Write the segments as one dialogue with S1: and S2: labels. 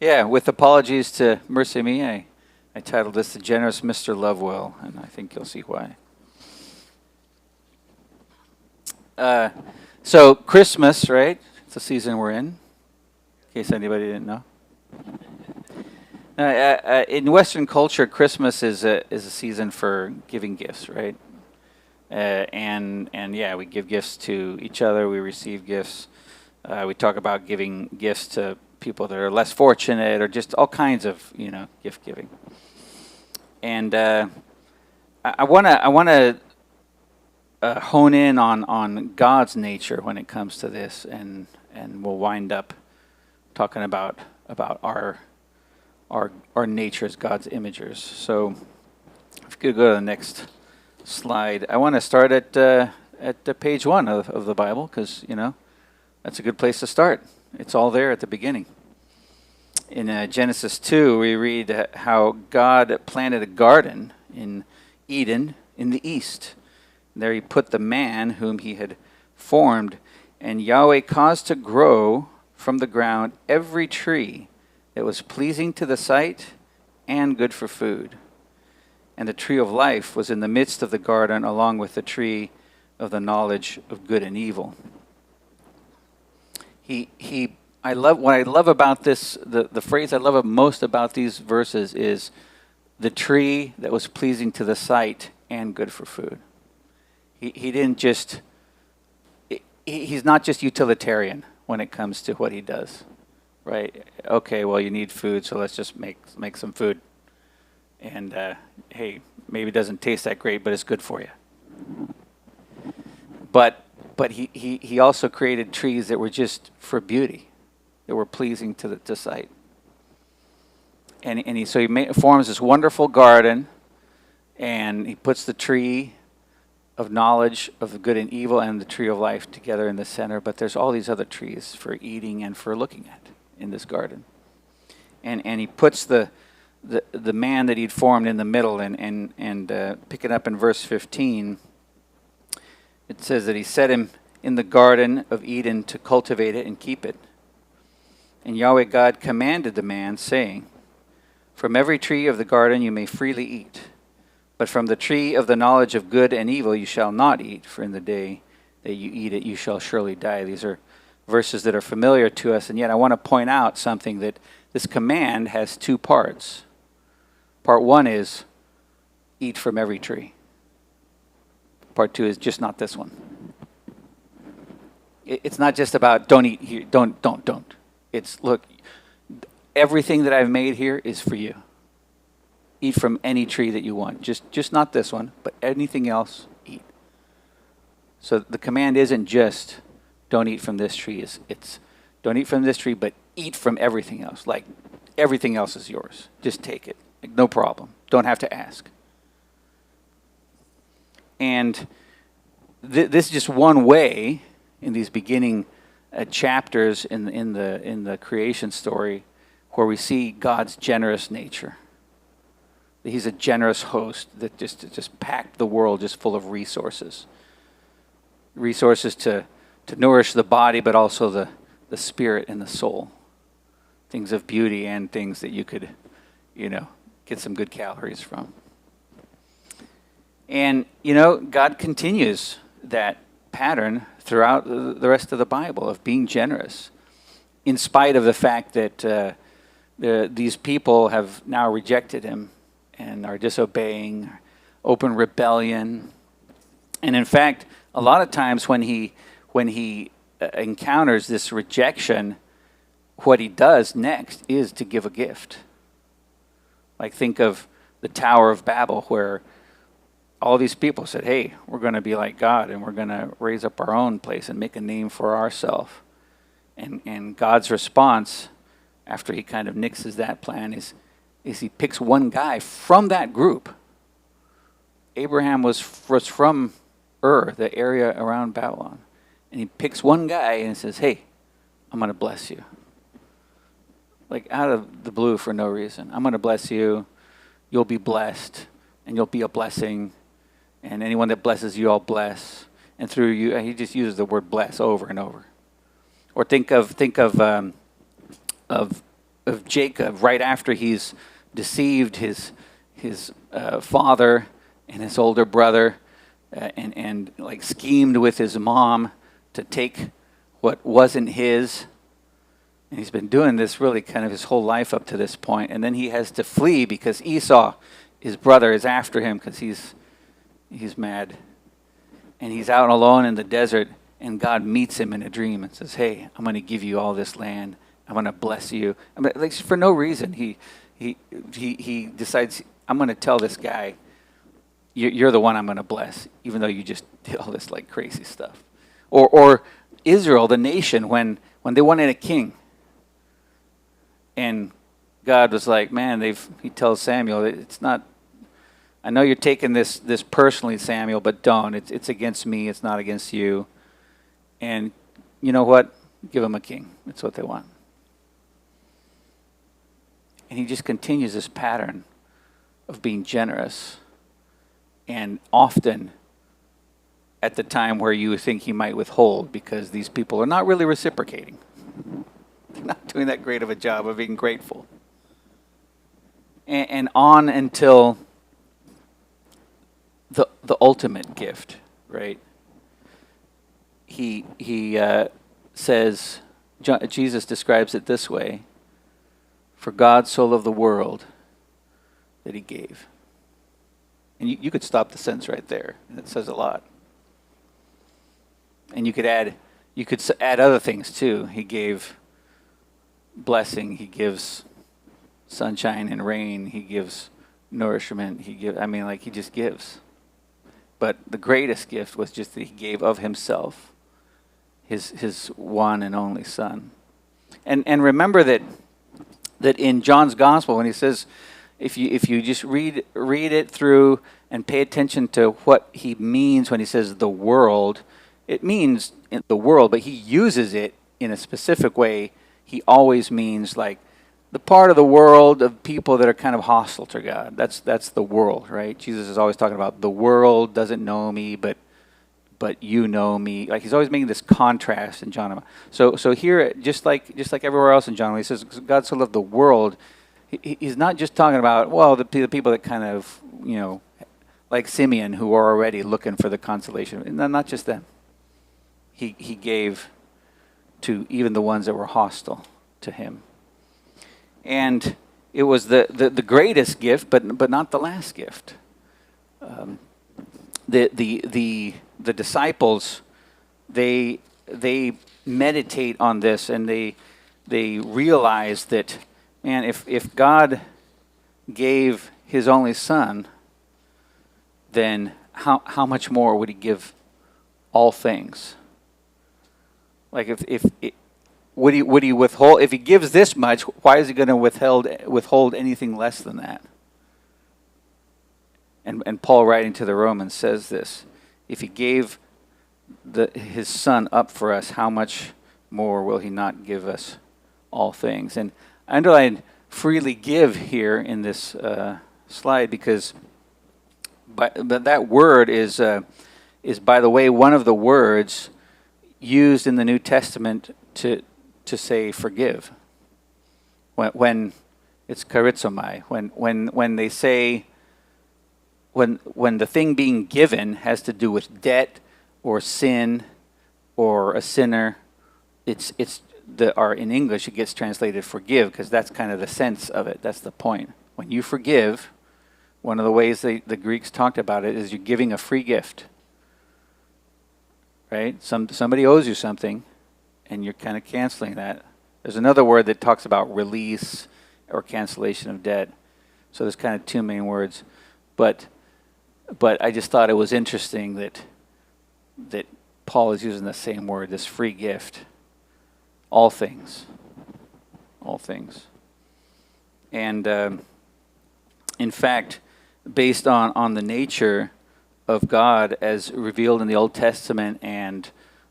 S1: Yeah, with apologies to Mercy Me, I titled this The Generous Mr. Lovewell, and I think you'll see why. So Christmas, right? It's the season we're in case anybody didn't know. In Western culture, Christmas is a season for giving gifts, right? And yeah, we give gifts to each other. We receive gifts. We talk about giving gifts to people that are less fortunate, or just all kinds of gift giving. And I wanna hone in on God's nature when it comes to this, and we'll wind up talking about our nature as God's imagers. So if you could go to the next slide. I want to start at page 1 of the Bible, because that's a good place to start. It's all there at the beginning. In Genesis 2, we read how God planted a garden in Eden in the east. There he put the man whom he had formed, and Yahweh caused to grow from the ground every tree that was pleasing to the sight and good for food. And the tree of life was in the midst of the garden, along with the tree of the knowledge of good and evil. What I love about this, the phrase I love most about these verses is the tree that was pleasing to the sight and good for food. He didn't just, he's not just utilitarian when it comes to what he does, right? Okay, well, you need food, so let's just make some food. And hey, maybe it doesn't taste that great, but it's good for you. But he also created trees that were just for beauty, that were pleasing to sight. And he forms this wonderful garden, and he puts the tree of knowledge of the good and evil and the tree of life together in the center. But there's all these other trees for eating and for looking at in this garden. And he puts the man that he'd formed in the middle, and pick it up in verse 15. It says that he set him in the garden of Eden to cultivate it and keep it. And Yahweh God commanded the man, saying, "From every tree of the garden you may freely eat, but from the tree of the knowledge of good and evil you shall not eat, for in the day that you eat it you shall surely die." These are verses that are familiar to us, and yet I want to point out something, that this command has two parts. Part 1 is eat from every tree. Part 2 is just not this one. It's not just about don't eat here, don't. It's, look, everything that I've made here is for you. Eat from any tree that you want. Just not this one, but anything else, eat. So the command isn't just don't eat from this tree. It's don't eat from this tree, but eat from everything else. Like, everything else is yours. Just take it. Like, no problem. Don't have to ask. And this is just one way in these beginning chapters in the creation story where we see God's generous nature. He's a generous host that just packed the world just full of resources. Resources to nourish the body, but also the spirit and the soul. Things of beauty and things that you could, get some good calories from. And, God continues that pattern throughout the rest of the Bible of being generous, in spite of the fact that these people have now rejected him and are disobeying, open rebellion. And in fact, a lot of times when he encounters this rejection, what he does next is to give a gift. Like, think of the Tower of Babel, where all these people said, hey, we're going to be like God, and we're going to raise up our own place and make a name for ourselves. And God's response, after he kind of nixes that plan, is he picks one guy from that group. Abraham was from Ur, the area around Babylon. And he picks one guy and says, hey, I'm going to bless you. Like, out of the blue for no reason. I'm going to bless you. You'll be blessed, and you'll be a blessing. And anyone that blesses you, I'll bless. And through you, he just uses the word bless over and over. Or think of of Jacob right after he's deceived his father and his older brother, and like schemed with his mom to take what wasn't his. And he's been doing this really kind of his whole life up to this point. And then he has to flee because Esau, his brother, is after him because he's mad. And he's out alone in the desert, and God meets him in a dream and says, "Hey, I'm going to give you all this land. I'm going to bless you." I mean, like, for no reason, he decides, "I'm going to tell this guy, you're the one I'm going to bless, even though you just did all this like crazy stuff." Or Israel, the nation, when they wanted a king, and God was like, "Man, he tells Samuel, it's not. I know you're taking this personally, Samuel, but don't. It's against me. It's not against you. And you know what? Give them a king. That's what they want." And he just continues this pattern of being generous, and often at the time where you think he might withhold, because these people are not really reciprocating. They're not doing that great of a job of being grateful. And on until the ultimate gift, right? He says, Jesus describes it this way: "For God so loved the world that he gave." And you could stop the sentence right there, and it says a lot. And you could add other things too. He gave blessing. He gives sunshine and rain. He gives nourishment. He just gives. But the greatest gift was just that he gave of himself, his one and only Son. And remember that in John's Gospel, when he says, if you just read it through and pay attention to what he means when he says the world, it means in the world, but he uses it in a specific way. He always means like the part of the world of people that are kind of hostile to God. That's the world, right? Jesus is always talking about the world doesn't know me, but you know me. Like, he's always making this contrast in John. So here, just like everywhere else in John, when he says God so loved the world, he's not just talking about, well, the people that kind of, like Simeon, who are already looking for the consolation. And not just them. He gave to even the ones that were hostile to him. And it was the greatest gift, but not the last gift. The disciples, they meditate on this, and they realize that, man, if God gave his only Son, then how much more would he give all things? Like, would he withhold? If he gives this much, why is he going to withhold anything less than that? And Paul, writing to the Romans, says this: if he gave his Son up for us, how much more will he not give us all things? And I underline freely give here in this slide, because but that word is, by the way, one of the words used in the New Testament to say forgive. When it's charizomai, when they say, when the thing being given has to do with debt or sin or a sinner, in English it gets translated forgive, because that's kind of the sense of it. That's the point. When you forgive, one of the ways the Greeks talked about it is you're giving a free gift. Right? Somebody owes you something, and you're kind of canceling that. There's another word that talks about release or cancellation of debt. So there's kind of two main words. But I just thought it was interesting that Paul is using the same word, this free gift. All things. All things. And in fact, based on the nature of God as revealed in the Old Testament, and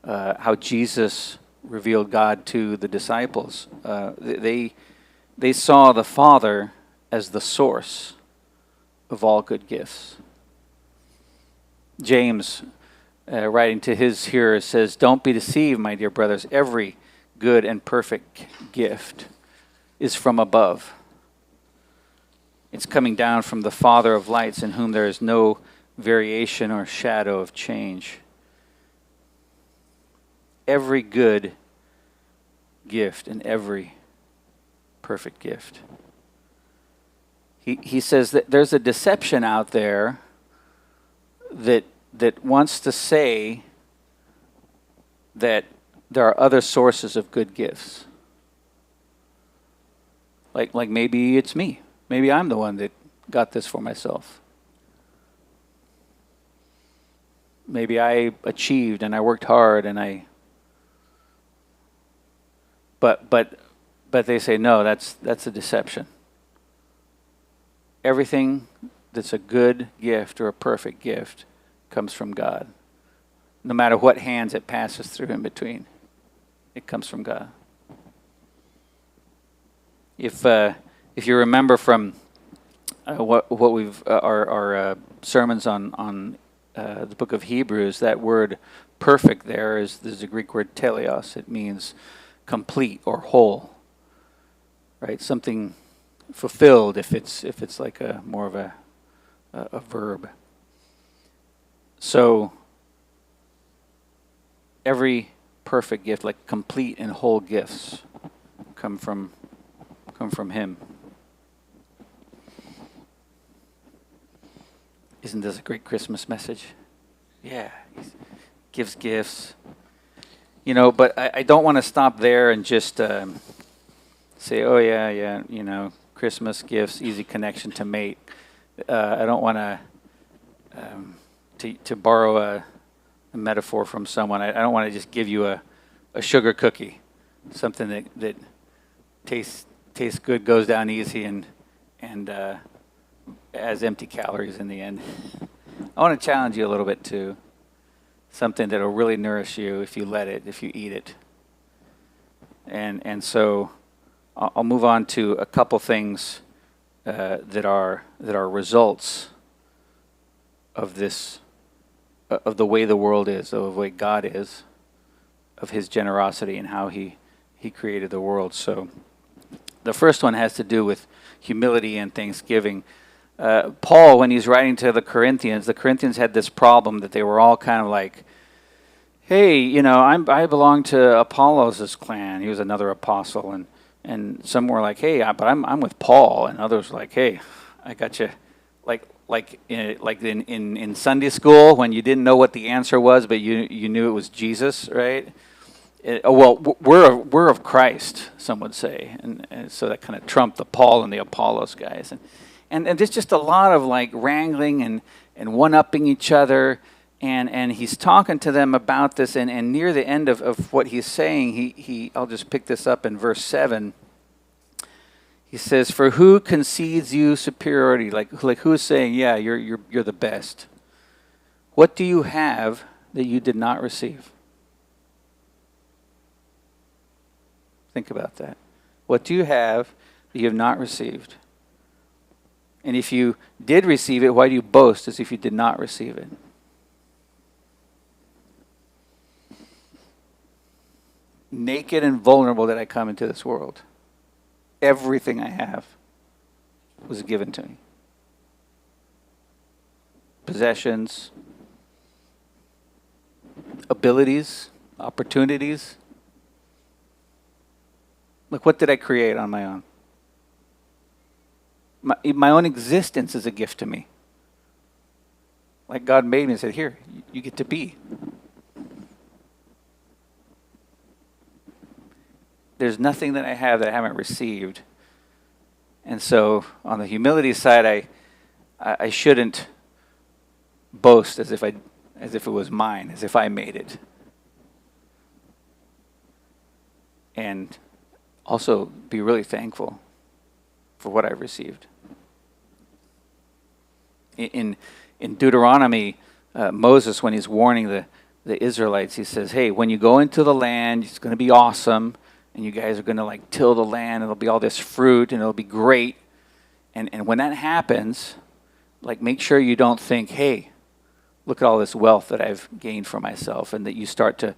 S1: how Jesus revealed God to the disciples, they saw the Father as the source of all good gifts. James, writing to his hearers, says, "Don't be deceived, my dear brothers. Every good and perfect gift is from above. It's coming down from the Father of lights, in whom there is no variation or shadow of change. Every good gift and every perfect gift. He says that there's a deception out there that wants to say that there are other sources of good gifts. Like maybe it's me. Maybe I'm the one that got this for myself. Maybe I achieved and I worked hard and but they say no, that's a deception. Everything that's a good gift or a perfect gift comes from God. No matter what hands it passes through in between, it comes from God. If you remember from what we've our sermons on the book of Hebrews, that word perfect there's the Greek word teleos. It means complete or whole, right? Something fulfilled if it's like a more of a verb. So every perfect gift, like complete and whole gifts, come from Him. Isn't this a great Christmas message? Yeah, He gives gifts. But I don't want to stop there and just say, oh yeah, Christmas gifts, easy connection to mate. I don't want to borrow a metaphor from someone. I don't want to just give you a sugar cookie, something that tastes good, goes down easy, and has empty calories in the end. I want to challenge you a little bit too. Something that will really nourish you if you let it, if you eat it. And so I'll move on to a couple things that are results of this, of the way the world is, of the way God is, of His generosity and how He created the world. So the first one has to do with humility and thanksgiving. Paul, when he's writing to the Corinthians had this problem that they were all kind of like, hey, I belong to Apollos' clan. He was another apostle, and some were like, hey, but I'm with Paul, and others were like, hey, I got you, like in Sunday school when you didn't know what the answer was, but you knew it was Jesus, right? We're of Christ, some would say, and so that kind of trumped the Paul and the Apollos guys, and there's just a lot of like wrangling and one-upping each other, and he's talking to them about this, and near the end of what he's saying, he I'll just pick this up in verse 7. He says, "For who concedes you superiority?" Like who's saying, yeah, you're the best. What do you have that you did not receive? Think about that. What do you have that you have not received? And if you did receive it, why do you boast as if you did not receive it? Naked and vulnerable did I come into this world. Everything I have was given to me. Possessions, abilities, opportunities. Look, what did I create on my own? My own existence is a gift to me. Like God made me and said, here, you get to be. There's nothing that I have that I haven't received. And so on the humility side, I shouldn't boast as if it was mine, as if I made it. And also be really thankful for what I've received. In Deuteronomy, Moses, when he's warning the Israelites, he says, hey, when you go into the land, it's going to be awesome, and you guys are going to like till the land, and there'll be all this fruit, and it'll be great. And when that happens, like make sure you don't think, hey, look at all this wealth that I've gained for myself, and that you start to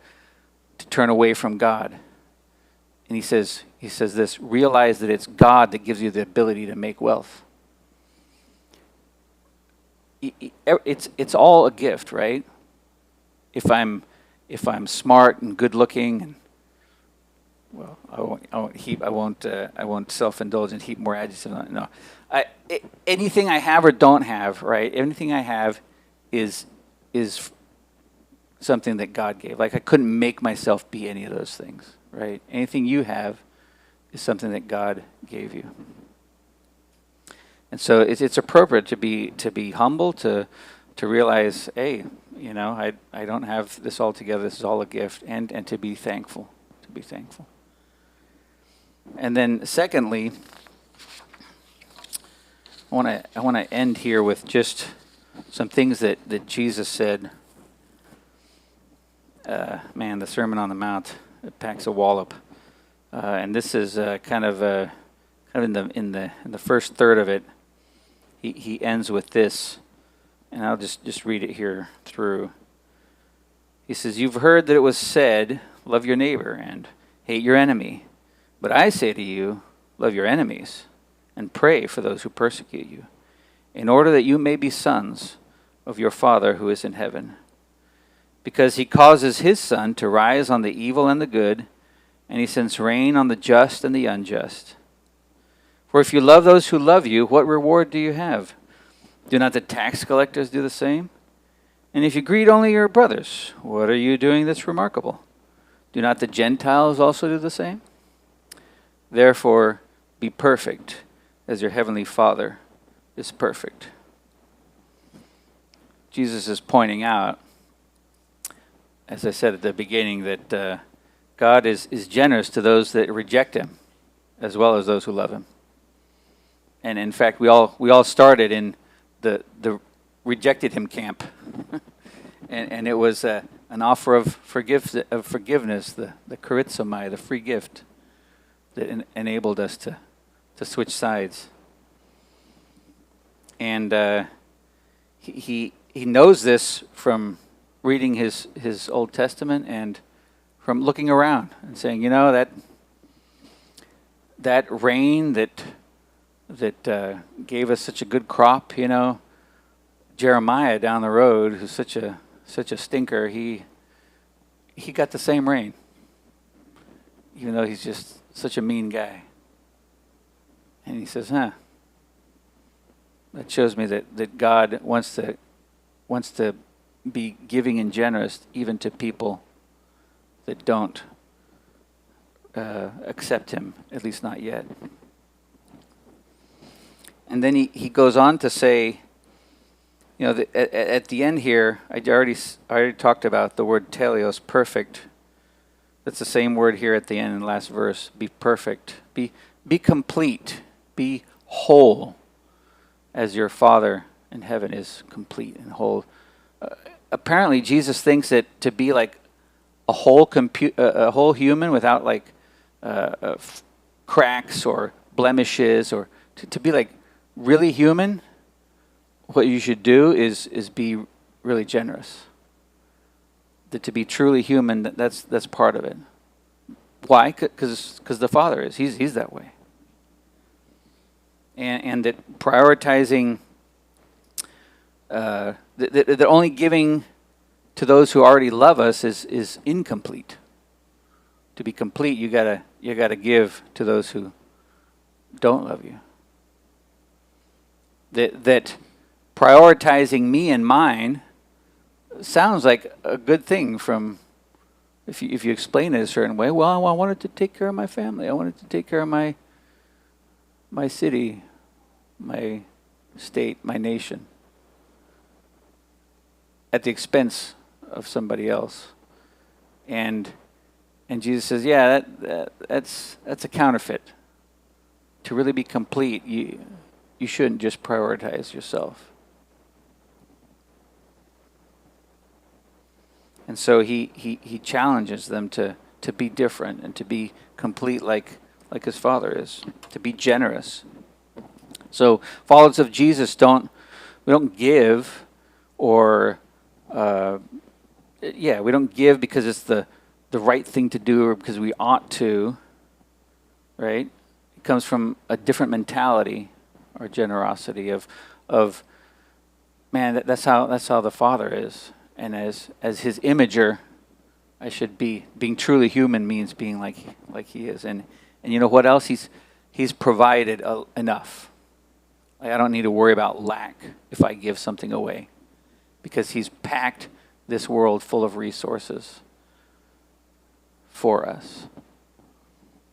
S1: turn away from God. And he says, He says this, realize that it's God that gives you the ability to make wealth. It's all a gift, right? If I'm smart and good looking, and well, I won't self-indulge and heap more adjectives on it. No, anything I have or don't have, right? Anything I have is something that God gave. Like I couldn't make myself be any of those things, right? Anything you have is something that God gave you. And so it's appropriate to be humble, to realize, hey, I don't have this all together. This is all a gift, and to be thankful. To be thankful. And then secondly, I want to end here with just some things that Jesus said. Man, the Sermon on the Mount, it packs a wallop. And this is kind of in the first third of it. He ends with this, and I'll just read it here through. He says, "You've heard that it was said, 'Love your neighbor and hate your enemy.' But I say to you, love your enemies and pray for those who persecute you, in order that you may be sons of your Father who is in heaven. Because he causes his sun to rise on the evil and the good, and he sends rain on the just and the unjust. For if you love those who love you, what reward do you have? Do not the tax collectors do the same? And if you greet only your brothers, what are you doing that's remarkable? Do not the Gentiles also do the same? Therefore, be perfect, as your heavenly Father is perfect." Jesus is pointing out, as I said at the beginning, that God is generous to those that reject him, as well as those who love him. And in fact, we all started in the rejected him camp, and it was an offer of forgiveness, the charizomai, the free gift that enabled us to switch sides. And he knows this from reading his Old Testament and from looking around and saying, that rain that gave us such a good crop, Jeremiah down the road, who's such a stinker, he got the same rain, even though he's just such a mean guy. And he says, that shows me that God wants to be giving and generous even to people that don't accept him, at least not yet. And then he goes on to say, at the end here, I already talked about the word teleos, perfect. That's the same word here at the end in the last verse. Be perfect. Be complete. Be whole, as your Father in heaven is complete and whole. Apparently, Jesus thinks that to be like a whole human without like cracks or blemishes, or to be like really human, what you should do is be really generous. That to be truly human, that's part of it. Why? Because the Father is. He's that way. And that prioritizing, that only giving to those who already love us is incomplete. To be complete, you gotta give to those who don't love you. That prioritizing me and mine sounds like a good thing from, if you explain it a certain way. Well, I wanted to take care of my family. I wanted to take care of my city, my state, my nation, at the expense of somebody else. And Jesus says, yeah, that's a counterfeit. To really be complete, you shouldn't just prioritize yourself. And so he challenges them to be different and to be complete like his Father is, to be generous. So followers of Jesus we don't give we don't give because it's the right thing to do or because we ought to. right? It comes from a different mentality or generosity of man, that's how the Father is. And as his imager, I should be. Being truly human means being like he is. And you know what else? He's provided enough. Like, I don't need to worry about lack if I give something away, because he's packed this world full of resources for us.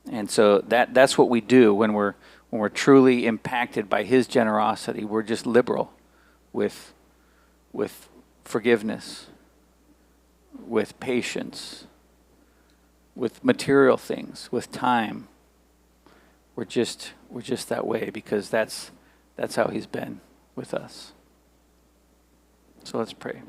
S1: And so that's what we do when we're truly impacted by his generosity. We're just liberal with forgiveness, with patience, with material things, with time. We're just that way because that's how he's been with us. So let's pray.